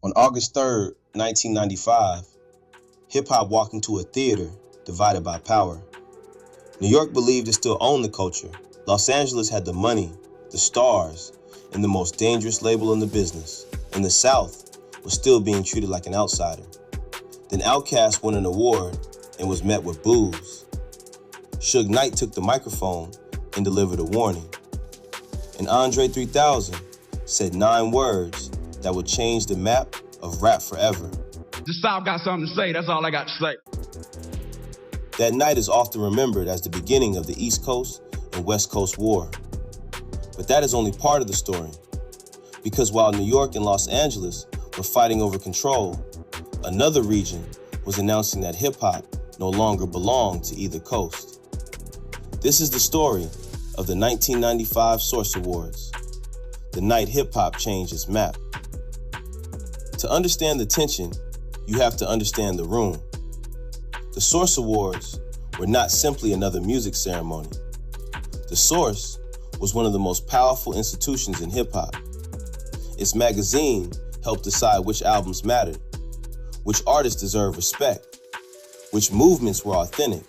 On August 3rd, 1995, hip-hop walked into a theater divided by power. New York believed it still owned the culture. Los Angeles had the money, the stars, and the most dangerous label in the business. And the South was still being treated like an outsider. Then Outkast won an award and was met with boos. Suge Knight took the microphone and delivered a warning. And Andre 3000 said 9 words that would change the map of rap forever. The South got something to say, that's all I got to say. That night is often remembered as the beginning of the East Coast and West Coast War. But that is only part of the story. Because while New York and Los Angeles were fighting over control, another region was announcing that hip-hop no longer belonged to either coast. This is the story of the 1995 Source Awards, the night hip-hop changed its map. To understand the tension, you have to understand the room. The Source Awards were not simply another music ceremony. The Source was one of the most powerful institutions in hip-hop. Its magazine helped decide which albums mattered, which artists deserved respect, which movements were authentic,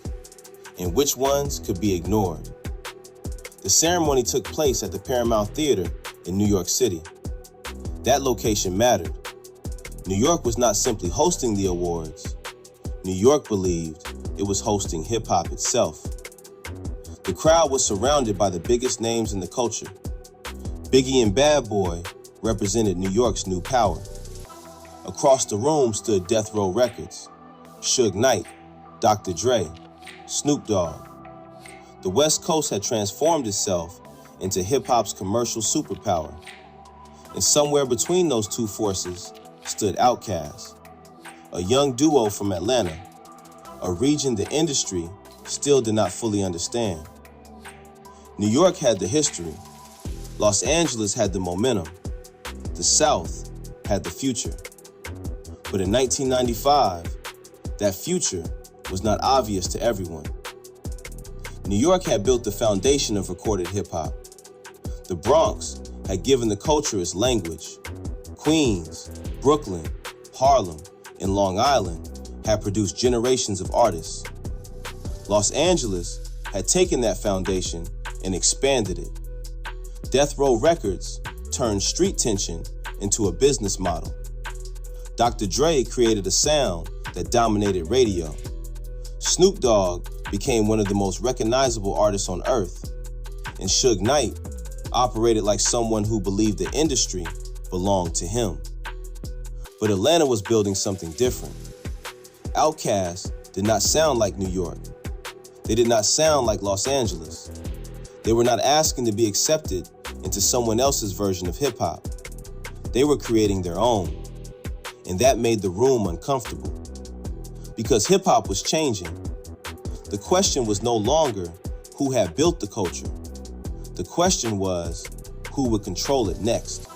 and which ones could be ignored. The ceremony took place at the Paramount Theater in New York City. That location mattered. New York was not simply hosting the awards. New York believed it was hosting hip-hop itself. The crowd was surrounded by the biggest names in the culture. Biggie and Bad Boy represented New York's new power. Across the room stood Death Row Records, Suge Knight, Dr. Dre, Snoop Dogg. The West Coast had transformed itself into hip-hop's commercial superpower. And somewhere between those two forces stood Outkast, a young duo from Atlanta, a region the industry still did not fully understand. New York had the history. Los Angeles had the momentum. The South had the future. But in 1995, that future was not obvious to everyone. New York had built the foundation of recorded hip-hop. The Bronx had given the culture its language. Queens, Brooklyn, Harlem, and Long Island had produced generations of artists. Los Angeles had taken that foundation and expanded it. Death Row Records turned street tension into a business model. Dr. Dre created a sound that dominated radio. Snoop Dogg became one of the most recognizable artists on earth. And Suge Knight operated like someone who believed the industry belonged to him. But Atlanta was building something different. Outkast did not sound like New York. They did not sound like Los Angeles. They were not asking to be accepted into someone else's version of hip-hop. They were creating their own. And that made the room uncomfortable. Because hip-hop was changing. The question was no longer who had built the culture. The question was who would control it next.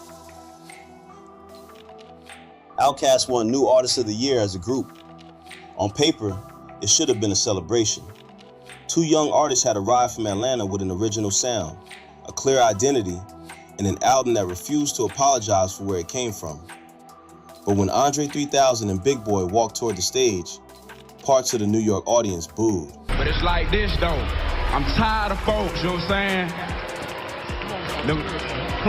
Outkast won New Artist of the Year as a group. On paper, it should have been a celebration. 2 young artists had arrived from Atlanta with an original sound, a clear identity, and an album that refused to apologize for where it came from. But when Andre 3000 and Big Boy walked toward the stage, parts of the New York audience booed. But it's like this though, I'm tired of folks, you know what I'm saying?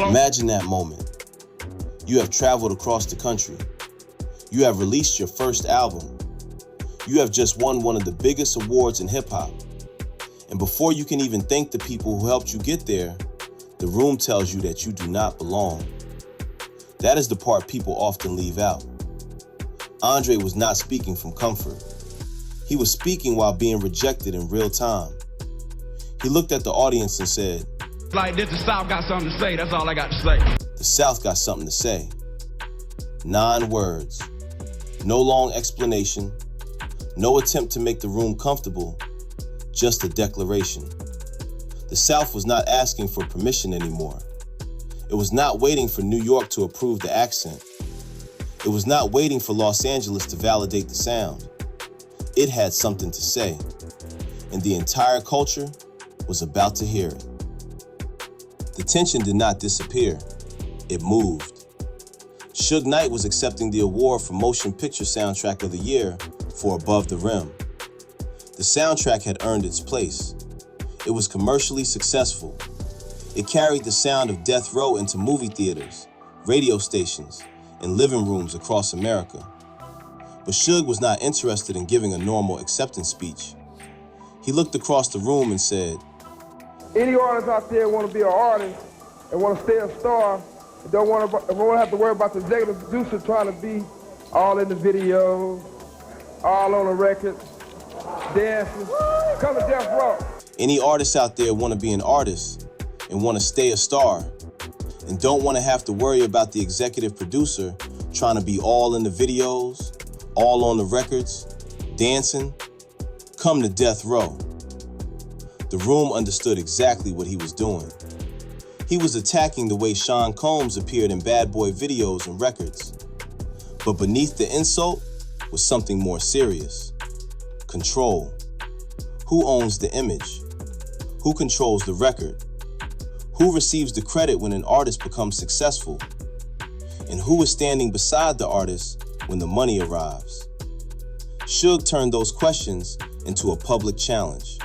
Imagine that moment. You have traveled across the country. You have released your first album. You have just won one of the biggest awards in hip-hop. And before you can even thank the people who helped you get there, the room tells you that you do not belong. That is the part people often leave out. Andre was not speaking from comfort. He was speaking while being rejected in real time. He looked at the audience and said, Like this, the South got something to say, that's all I got to say. The South got something to say. 9 words. No long explanation. No attempt to make the room comfortable. Just a declaration. The South was not asking for permission anymore. It was not waiting for New York to approve the accent. It was not waiting for Los Angeles to validate the sound. It had something to say, and the entire culture was about to hear it. The tension did not disappear. It moved. Suge Knight was accepting the award for Motion Picture Soundtrack of the Year for Above the Rim. The soundtrack had earned its place. It was commercially successful. It carried the sound of death row into movie theaters, radio stations, and living rooms across America. But Suge was not interested in giving a normal acceptance speech. He looked across the room and said, "Any artists out there want to be an artist and want to stay a star, and don't want to have to worry about the executive producer trying to be all in the videos, all on the records, dancing, come to Death Row." Any artists out there want to be an artist and want to stay a star and don't want to have to worry about the executive producer trying to be all in the videos, all on the records, dancing, come to Death Row. The room understood exactly what he was doing. He was attacking the way Sean Combs appeared in Bad Boy videos and records. But beneath the insult was something more serious. Control. Who owns the image? Who controls the record? Who receives the credit when an artist becomes successful? And who is standing beside the artist when the money arrives? Suge turned those questions into a public challenge.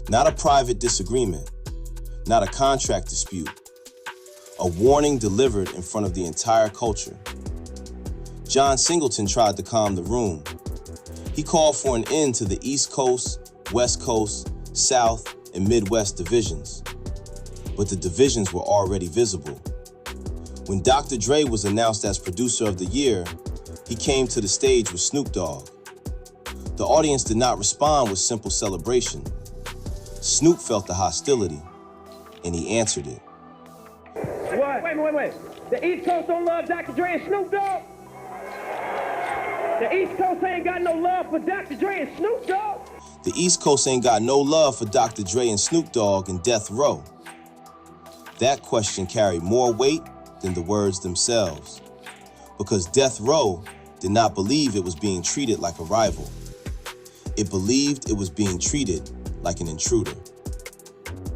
Not a private disagreement, not a contract dispute. A warning delivered in front of the entire culture. John Singleton tried to calm the room. He called for an end to the East Coast, West Coast, South, and Midwest divisions. But the divisions were already visible. When Dr. Dre was announced as Producer of the Year, he came to the stage with Snoop Dogg. The audience did not respond with simple celebration. Snoop felt the hostility, and he answered it. What? Wait. The East Coast don't love Dr. Dre and Snoop Dogg? The East Coast ain't got no love for Dr. Dre and Snoop Dogg? The East Coast ain't got no love for Dr. Dre and Snoop Dogg and Death Row. That question carried more weight than the words themselves, because Death Row did not believe it was being treated like a rival. It believed it was being treated like an intruder.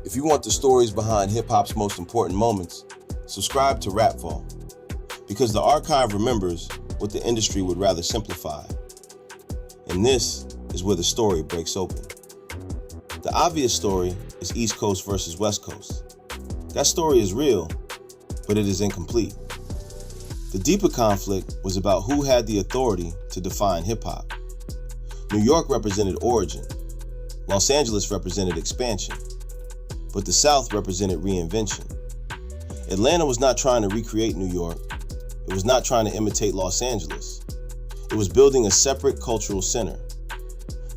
If you want the stories behind hip-hop's most important moments, subscribe to Rap Vault, because the archive remembers what the industry would rather simplify. And this is where the story breaks open. The obvious story is East Coast versus West Coast. That story is real, but it is incomplete. The deeper conflict was about who had the authority to define hip-hop. New York represented origin. Los Angeles represented expansion. But the South represented reinvention. Atlanta was not trying to recreate New York. It was not trying to imitate Los Angeles. It was building a separate cultural center.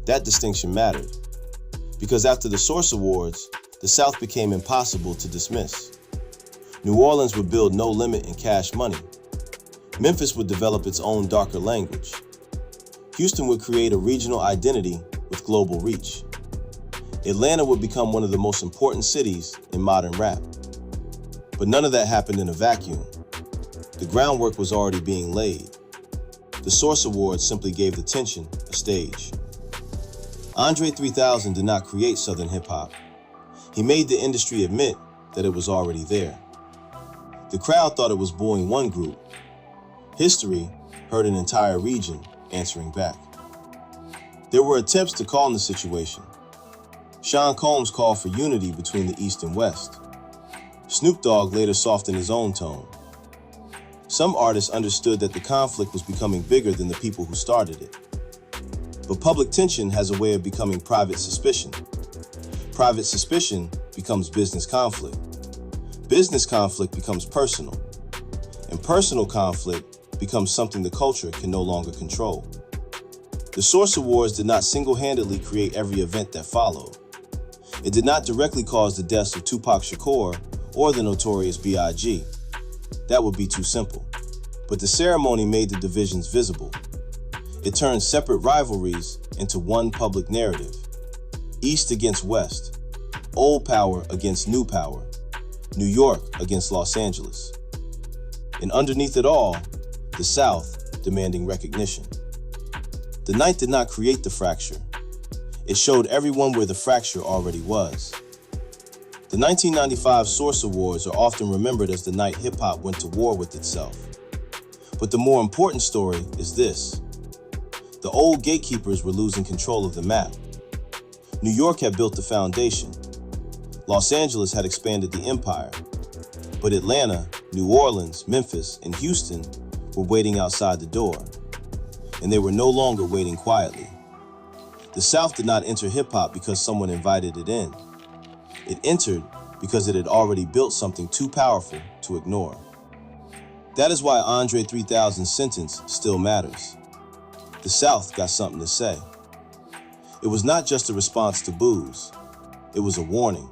That distinction mattered, because after the Source Awards, the South became impossible to dismiss. New Orleans would build No Limit and Cash Money. Memphis would develop its own darker language. Houston would create a regional identity with global reach. Atlanta would become one of the most important cities in modern rap. But none of that happened in a vacuum. The groundwork was already being laid. The Source Awards simply gave the tension a stage. Andre 3000 did not create Southern hip-hop. He made the industry admit that it was already there. The crowd thought it was booing one group. History heard an entire region answering back. There were attempts to calm the situation. Sean Combs called for unity between the East and West. Snoop Dogg later softened his own tone. Some artists understood that the conflict was becoming bigger than the people who started it. But public tension has a way of becoming private suspicion. Private suspicion becomes business conflict. Business conflict becomes personal. And personal conflict becomes something the culture can no longer control. The Source Awards did not single-handedly create every event that followed. It did not directly cause the deaths of Tupac Shakur or the Notorious B.I.G. That would be too simple. But the ceremony made the divisions visible. It turned separate rivalries into one public narrative. East against West. Old power against new power. New York against Los Angeles. And underneath it all, the South demanding recognition. The night did not create the fracture. It showed everyone where the fracture already was. The 1995 Source Awards are often remembered as the night hip-hop went to war with itself. But the more important story is this. The old gatekeepers were losing control of the map. New York had built the foundation. Los Angeles had expanded the empire. But Atlanta, New Orleans, Memphis, and Houston were waiting outside the door. And they were no longer waiting quietly. The South did not enter hip-hop because someone invited it in. It entered because it had already built something too powerful to ignore. That is why Andre 3000's sentence still matters. The South got something to say. It was not just a response to boos. It was a warning.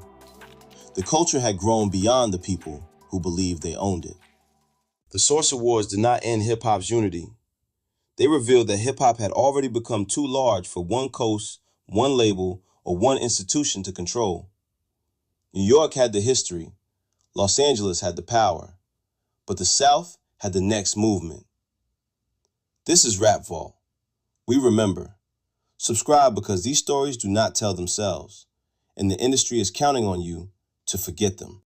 The culture had grown beyond the people who believed they owned it. The Source Awards did not end hip-hop's unity. They revealed that hip-hop had already become too large for one coast, one label, or one institution to control. New York had the history. Los Angeles had the power. But the South had the next movement. This is Rap Vault. We remember. Subscribe because these stories do not tell themselves, and the industry is counting on you to forget them.